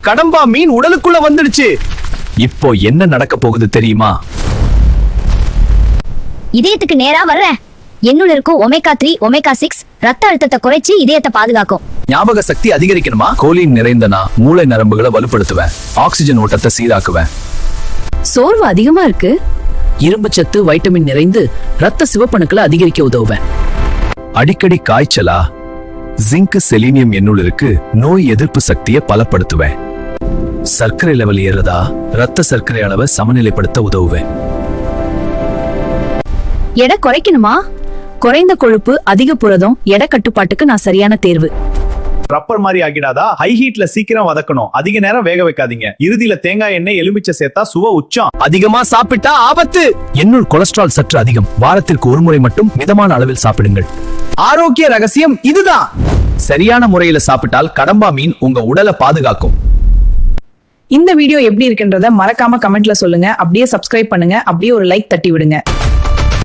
கடம்பா மீன் உடலுக்குள்ள வந்துடுச்சு. இப்போ என்ன நடக்க போகுது தெரியுமா? இதயத்துக்கு நேரா வர்றேன். என்னுள்ள இருக்கும் ஒமேகா 3 ஒமேகா 6 ரத்த அழுத்தத்தை குறைச்சி இதயத்தை பாதுகாக்கும். ஞாபக சக்தி அதிகரிக்கணுமா? கோலின் நிறைந்தனா மூளை நரம்புகளை வலுப்படுத்துவேன். ஆக்சிஜன் ஓட்டத்தை சீராக்குவேன். சோர்வு அதிகமா இருக்கு. இரும்புச்சத்து வைட்டமின் நிறைந்து ரத்த சிவப்பணுக்களை அதிகரிக்க உதவுவேன். அடிக்கடி காய்ச்சலா? ஜிங்க் செலீனியம் என்னுள் இருக்கு. நோய் எதிர்ப்பு சக்தியை பலப்படுத்துவேன். சர்க்கரை லெவல் ஏறதா? ரத்த சர்க்கரை அளவை சமநிலைப்படுத்த உதவுவேன். எடை குறைக்கணுமா? குறைந்த கொழுப்பு அதிக புரதம் எடை கட்டுப்பாட்டுக்கு நான் சரியான தேர்வு. ரப்பர் மாதிரி ஆகிடாதா? ஹை ஹீட்ல சீக்கிரம் வதக்கணும். அதிக நேரம் வேக வைக்காதீங்க. இறுதியில தேங்காய் எண்ணெய் எலுமிச்சை சேர்த்தா சுவை உச்சம். அதிகமா சாப்பிட்டா ஆபத்து. என்னுள் கொலஸ்ட்ரால் சற்று அதிகம். வாரத்திற்கு ஒரு முறை மட்டும் மிதமான அளவில் சாப்பிடுங்கள். ஆரோக்கிய ரகசியம் இதுதான். சரியான முறையில சாப்பிட்டால் கடம்பா மீன் உங்க உடலை பாதுகாக்கும். இந்த வீடியோ எப்படி இருக்குன்றத மறக்காம கமெண்ட்ல சொல்லுங்க. அப்படியே சப்ஸ்கிரைப் பண்ணுங்க. அப்படியே ஒரு லைக் தட்டி விடுங்க.